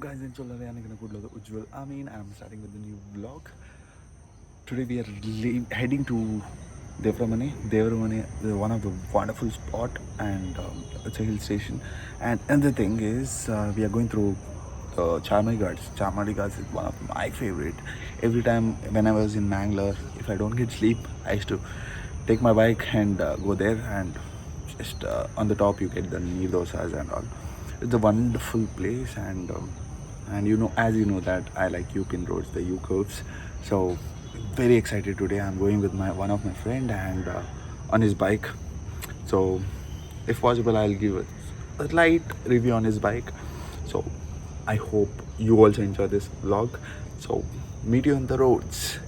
guys, Ujjwal. I'm starting with the new vlog. Today we are heading to Devramane, one of the wonderful spot, and it's a hill station. And another thing is, we are going through Charmari Ghats. Charmari Ghats is one of my favorite. Every time when I was in Mangalore, if I don't get sleep, I used to take my bike and go there, and just on the top you get the neer dosas and all. It's a wonderful place, and as you know that I like U-pin roads, the U curves. So very excited today. I'm going with my one of my friend and on his bike. So if possible, I'll give a light review on his bike. So I hope you also enjoy this vlog. So meet you on the roads.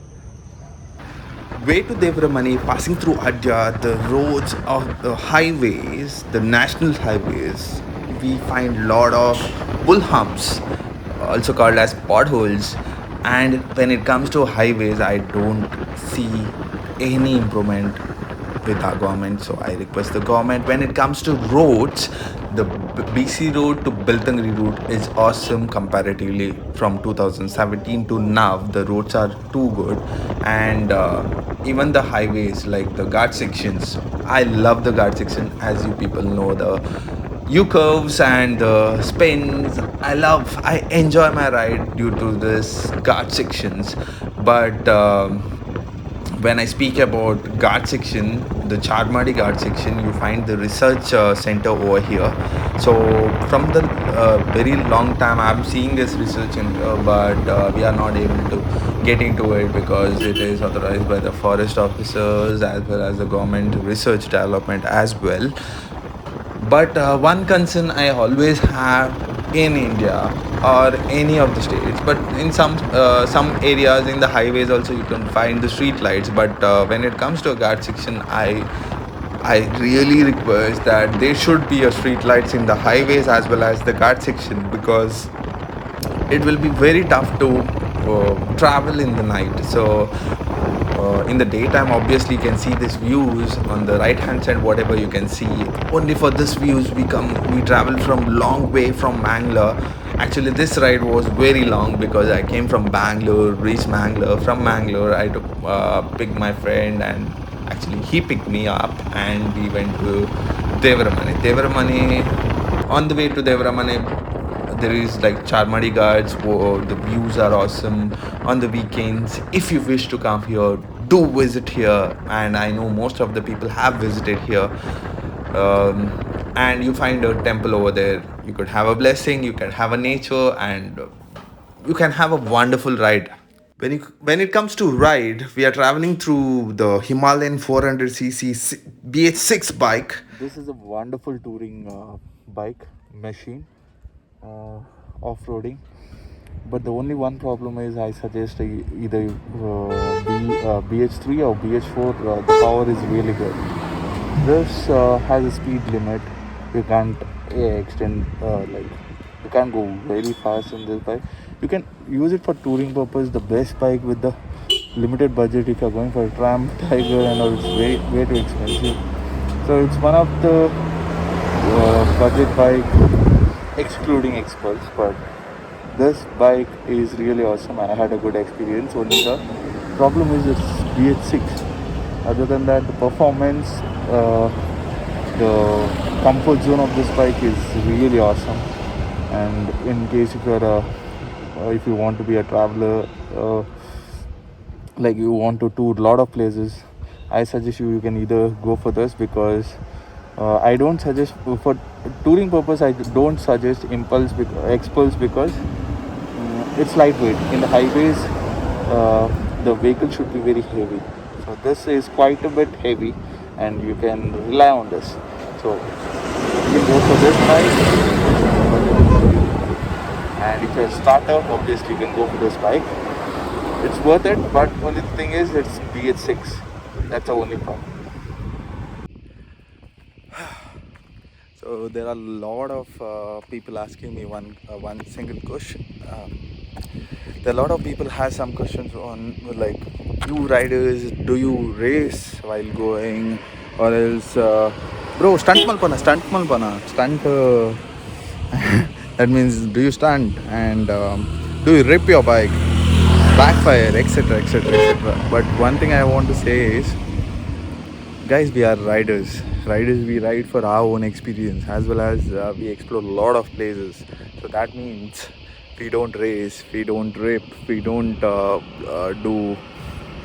Way to Devramani, passing through Adya, the roads of the highways, the national highways, we find lot of bull humps, also called as potholes. And when it comes to highways, I don't see any improvement with our government. So I request the government, when it comes to roads, the BC road to Beltangri route is awesome comparatively from 2017 to now. The roads are too good, and even the highways like the guard sections. I love the guard section, as you people know, the U curves and the spins. I enjoy my ride due to this guard sections, but. When I speak about guard section, the Charmadi guard section, you find the research center over here. So from the very long time, I'm seeing this research center, but we are not able to get into it because it is authorized by the forest officers as well as the government research development as well. But one concern I always have in India or any of the states, but in some areas in the highways also you can find the street lights. But when it comes to a guard section, I really request that there should be a street lights in the highways as well as the guard section, because it will be very tough to travel in the night. So in the daytime, obviously you can see these views on the right hand side, whatever you can see. Only for this views we travel from long way from Mangalore. Actually this ride was very long because I came from Bangalore, reached Mangalore. From Mangalore I took picked my friend, and actually he picked me up, and we went to Devramane. On the way to Devramane, there is like Charmadi Ghats. The views are awesome on the weekends. If you wish to come here, do visit here. And I know most of the people have visited here. And you find a temple over there. You could have a blessing. You can have a nature, and you can have a wonderful ride. When it comes to ride, we are traveling through the Himalayan 400cc BH6 bike. This is a wonderful touring bike machine, off-roading. But the only one problem is I suggest either BH3 or BH4. The power is really good. This has a speed limit. You can't extend you can't go very fast in this bike. You can use it for touring purpose. The best bike with the limited budget. If you're going for a Tram, Tiger, and all, it's way too expensive. So it's one of the budget bike excluding Xpulse, but this bike is really awesome. I had a good experience. Only the problem is it's BH6. Other than that, the performance, the comfort zone of this bike is really awesome. And in case if you want to be a traveler, like you want to tour a lot of places, I suggest you can either go for this, because I don't suggest for touring purpose. I don't suggest Xpulse because it's lightweight. In the highways, the vehicle should be very heavy. So this is quite a bit heavy, and you can rely on this. So you can go for this bike. And if you're a starter, obviously you can go for this bike. It's worth it, but only thing is it's BH6. That's the only problem. So there are a lot of people asking me one single question. There are a lot of people have some questions on, like, you riders, do you race while going, or else bro stunt malpana stunt That means, do you stunt and do you rip your bike, backfire, etc., etc., etc. But one thing I want to say is, guys, we are riders. Riders, we ride for our own experience as well as we explore a lot of places. So that means we don't race, we don't rip, we don't do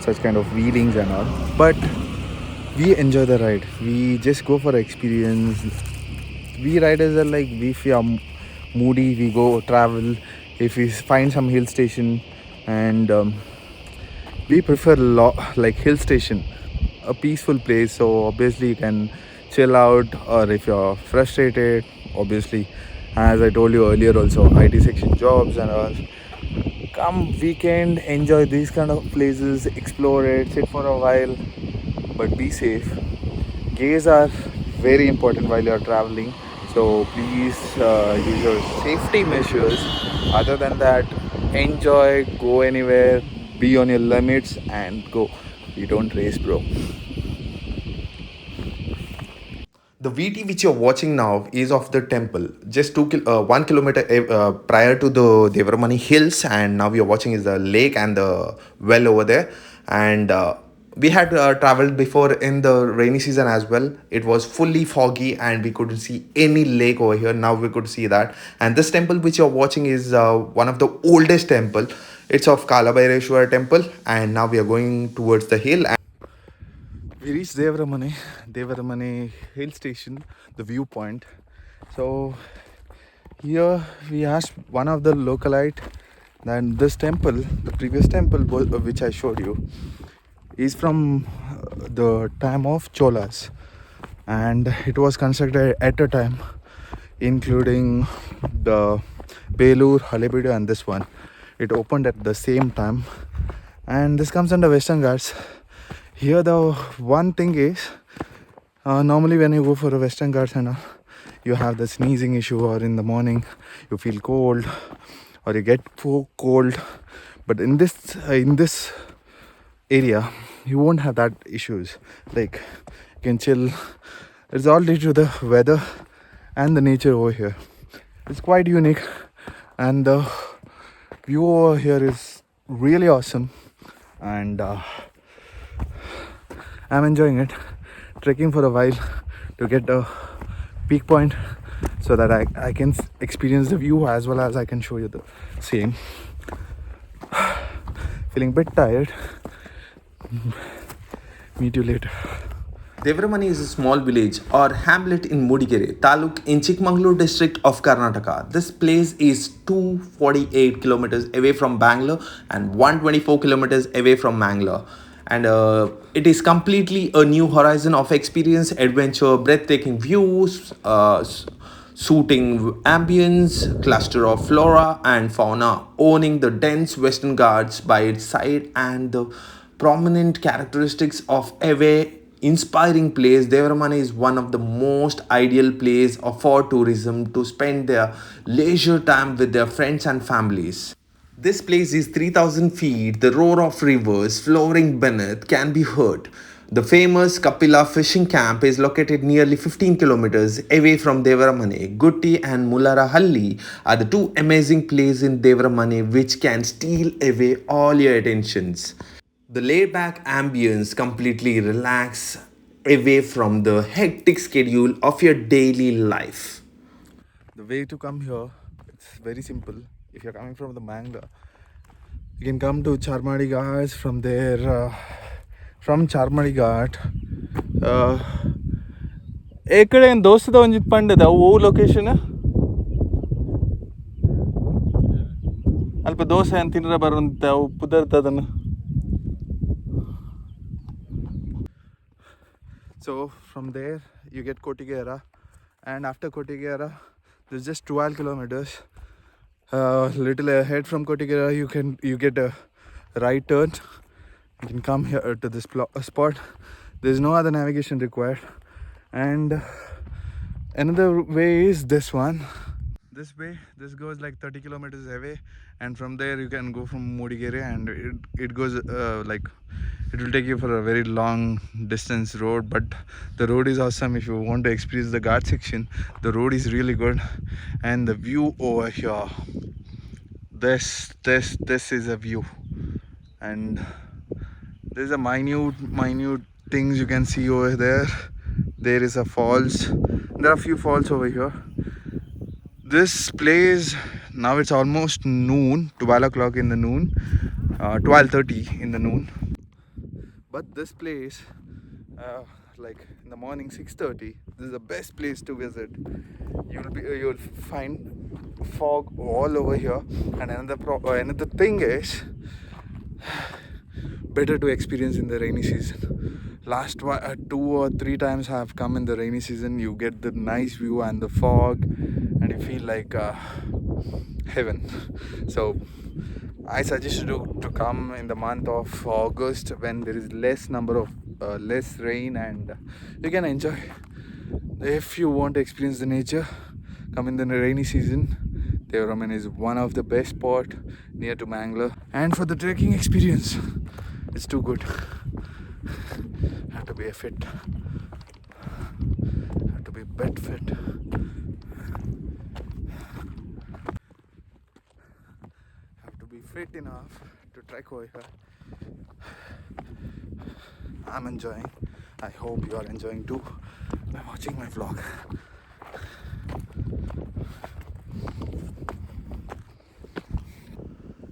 such kind of wheelings and all. But we enjoy the ride. We just go for experience. We riders are like, if we are moody, we go travel. If we find some hill station, and we prefer like hill station, a peaceful place, so obviously you can chill out. Or if you're frustrated, obviously, as I told you earlier also, IT section jobs and all, come weekend, enjoy these kind of places, explore it, sit for a while, but be safe. Gaze are very important while you're traveling, so please use your safety measures. Other than that, enjoy, go anywhere, be on your limits, and go. You don't race, bro. The VT which you're watching now is of the temple, just 1 kilometer prior to the Devramani Hills, and now we are watching is the lake and the well over there. And we had traveled before in the rainy season as well. It was fully foggy and we couldn't see any lake over here. Now we could see that. And this temple which you're watching is one of the oldest temple. It's of Kalabhaireshwar temple, and now we are going towards the hill. We reached Devramani hill station, the viewpoint. So here we asked one of the localite that this temple, the previous temple which I showed you, is from the time of Cholas, and it was constructed at a time including the Belur, Halebeedu and this one. It opened at the same time, and this comes under Western Ghats. Here the one thing is, normally when you go for a Western Ghats and you have the sneezing issue, or in the morning you feel cold or you get cold, but in this area you won't have that issues. Like, you can chill. It's all due to the weather and the nature over here. It's quite unique, and the view over here is really awesome, and I'm enjoying it. Trekking for a while to get a peak point so that I can experience the view as well as I can show you the same. Feeling a bit tired. Meet you later. Devramani is a small village or hamlet in Mudigere Taluk in Chikmagalur district of Karnataka. This place is 248 kilometers away from Bangalore and 124 kilometers away from Mangalore. And it is completely a new horizon of experience, adventure, breathtaking views, soothing ambience, cluster of flora and fauna, owning the dense Western Ghats by its side, and the prominent characteristics of a inspiring place. Devramani is one of the most ideal place for tourism to spend their leisure time with their friends and families. This place is 3000 feet. The roar of rivers flowing beneath can be heard. The famous Kapila fishing camp is located nearly 15 kilometers away from Devramane. Gutti and Mullarahalli are the two amazing places in Devramane which can steal away all your attentions. The laid back ambience completely relax away from the hectic schedule of your daily life. The way to come here, it's very simple. If you're coming from the Mangla, you can come to Charmadi Ghats. From there, from Charmadi Ghat, ekade en dostada onjit pandada o location ಅಲ್ಪ ದೋಸೆ ಅಂತ ತಿನ್ನರ ಬರುವಂತ ಪುದರ್ತದನ್ನು. So from there you get Kotigera, and after Kotigera there's just 12 kilometers. Little ahead from Kotigera you get a right turn. You can come here to this spot. There's no other navigation required, and another way is this one. This way, this goes like 30 kilometers away, and from there you can go from Mudigere, and it goes like It will take you for a very long distance road, but the road is awesome. If you want to experience the Ghat section, the road is really good, and the view over here. This is a view, and there's a minute things you can see over there. There is a falls. There are a few falls over here. This place, now it's almost noon, 12 o'clock in the noon, 12:30 in the noon. But this place, like in the morning 6:30, this is the best place to visit. You'll find fog all over here, and another thing is better to experience in the rainy season. Last 2 or 3 times I have come in the rainy season. You get the nice view and the fog, and you feel like heaven. So I suggest you to come in the month of August when there is less rain, and you can enjoy. If you want to experience the nature, come in the rainy season. Devaraman is one of the best spot near to Mangalore, and for the trekking experience, it's too good. Have to be fit. Have to be bed fit. Have to be fit enough to trek over here. I'm enjoying. I hope you are enjoying too by watching my vlog.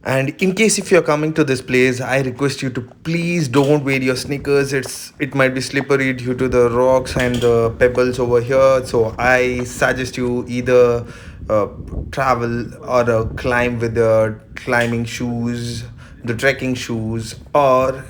And in case if you're coming to this place, I request you to please don't wear your sneakers. It might be slippery due to the rocks and the pebbles over here. So I suggest you either travel or climb with the climbing shoes, the trekking shoes, or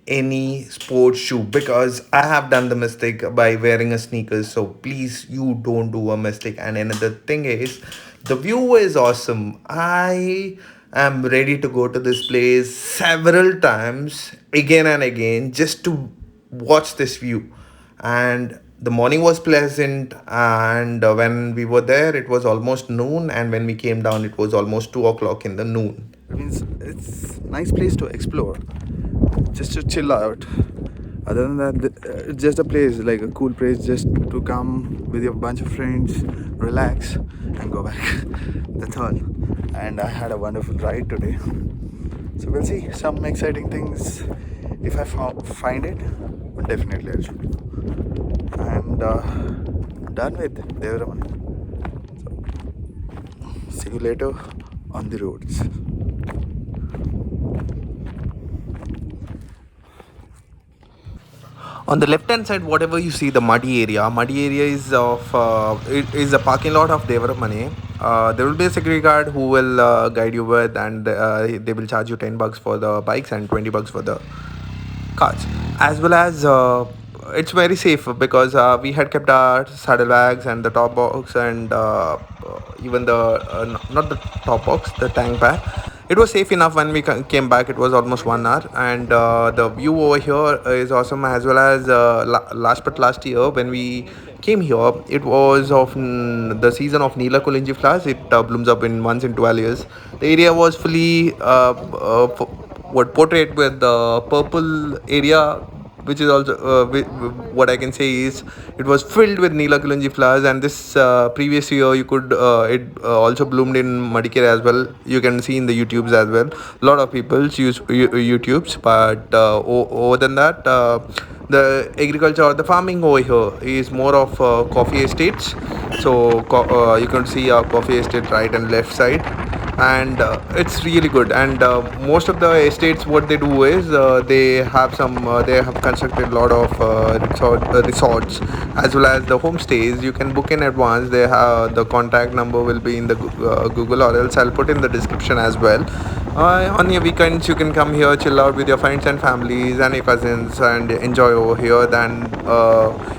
any sports shoe, because I have done the mistake by wearing a sneakers. So please, you don't do a mistake. And another thing is, the view is awesome. I am ready to go to this place several times again and again just to watch this view. And the morning was pleasant, and when we were there it was almost noon, and when we came down it was almost 2 o'clock in the noon. It means it's nice place to explore, just to chill out. Other than that, it's just a place, like a cool place just to come with your bunch of friends, relax, and go back. That's all. And I had a wonderful ride today. So we'll see some exciting things. If I find it, definitely I'll show you. And done with Devaraman. So see you later on the roads. On the left hand side, whatever you see, the muddy area is it is a parking lot of Devaraman. There will be a security guard who will guide you with, and they will charge you $10 for the bikes and $20 for the cars, as well as it's very safe because we had kept our saddlebags and the top box, and even the not the top box, the tank bag. It was safe enough. When we came back, it was almost 1 hour, and the view over here is awesome, as well as last year when we came here, it was of the season of Neela Kulinji flowers. It blooms up in once in 12 years. The area was fully portrayed with the purple area, which is also what I can say is it was filled with Neela Kulunji flowers. And this previous year you could it also bloomed in Madikere as well. You can see in the YouTubes as well. A lot of people use YouTubes, but other than that, the agriculture or the farming over here is more of coffee estates. So you can see a coffee estate right and left side, and it's really good. And most of the estates, what they do is they have constructed a lot of resorts, as well as the homestays. You can book in advance. They have the contact number will be in the Google, or else I'll put in the description as well. On your weekends you can come here, chill out with your friends and families and your cousins, and enjoy over here. Then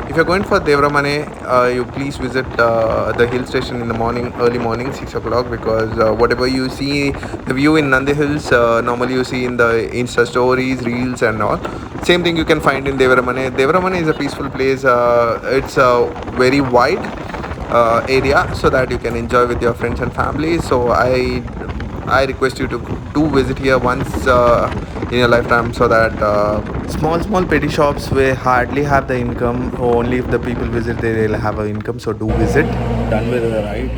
if you're going for Devaraman, you please visit the hill station in the morning, early morning, 6 o'clock, because whatever you see, the view in Nandi Hills, normally you see in the Insta stories, reels and all. Same thing you can find in Devaraman. Devaraman is a peaceful place. It's a very wide area, so that you can enjoy with your friends and family. So I I request you to do visit here once in your lifetime, so that small petty shops will hardly have the income. Only if the people visit, they will have an income. So do visit. Done with the ride.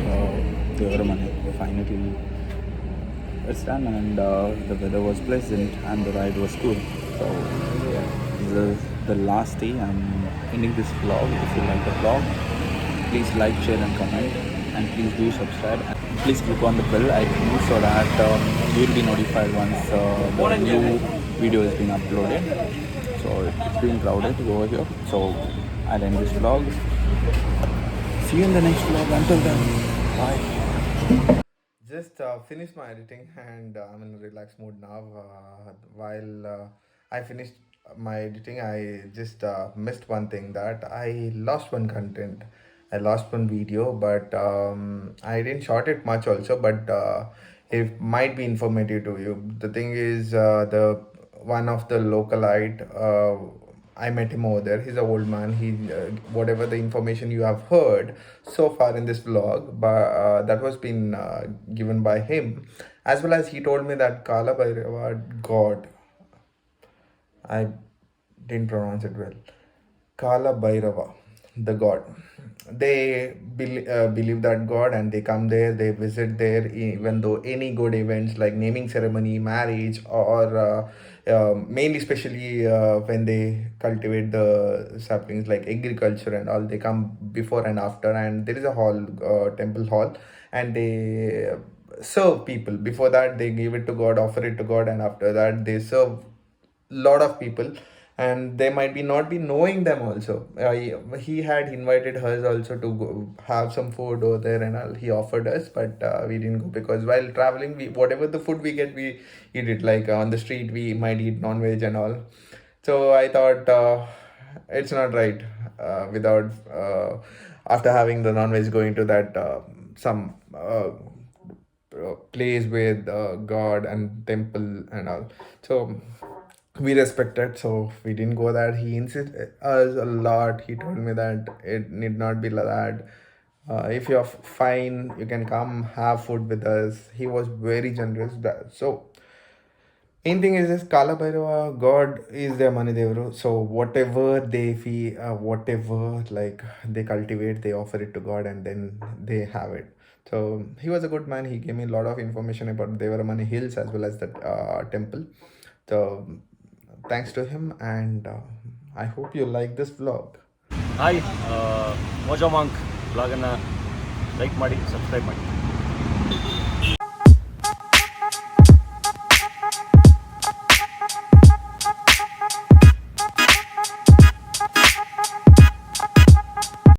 Devramani. Finally, it's done, and the weather was pleasant, and the ride was cool. So yeah, this is the last day. I'm ending this vlog. If you like the vlog, please like, share, and comment, and please do subscribe. And please click on the bell icon so that you will be notified once the new video has been uploaded. So it's been crowded over here. So I'll end this vlog. See you in the next vlog. Until then, bye. Just finished my editing, and I'm in a relaxed mood now. While I finished my editing, I just missed one thing, that I lost one content. I lost one video, but I didn't short it much also, but it might be informative to you. The thing is, the one of the localite, I met him over there. He's an old man. He whatever the information you have heard so far in this vlog, but that was been given by him, as well as he told me that Kala Bhairava God. I didn't pronounce it well. Kala Bhairava, the god. They believe that god, and they come there, they visit there, even though any good events like naming ceremony, marriage, or mainly, especially when they cultivate the saplings like agriculture and all, they come before and after, and there is a hall, temple hall, and they serve people. Before that, they give it to god, offer it to god, and after that, they serve lot of people, and they might be not be knowing them also. He had invited us also to go have some food over there, and all he offered us, but we didn't go, because while traveling, we whatever the food we get, we eat it. Like on the street, we might eat non-veg and all. So I thought it's not right, without after having the non-veg, going to that some place with god and temple and all. So we respected, so we didn't go there. He insisted us a lot. He told me that it need not be like that. If you're fine, you can come have food with us. He was very generous. So main thing is this, Kala Bhairava God is their Manidevru. So whatever they feel, whatever like they cultivate, they offer it to God, and then they have it. So he was a good man. He gave me a lot of information about Devaramani Hills as well as the temple. So thanks to him, and I hope you like this vlog. Hi Mojo Monk ಬ್ಲಾಗನ್ನು like ಮಾಡಿ subscribe ಮಾಡಿ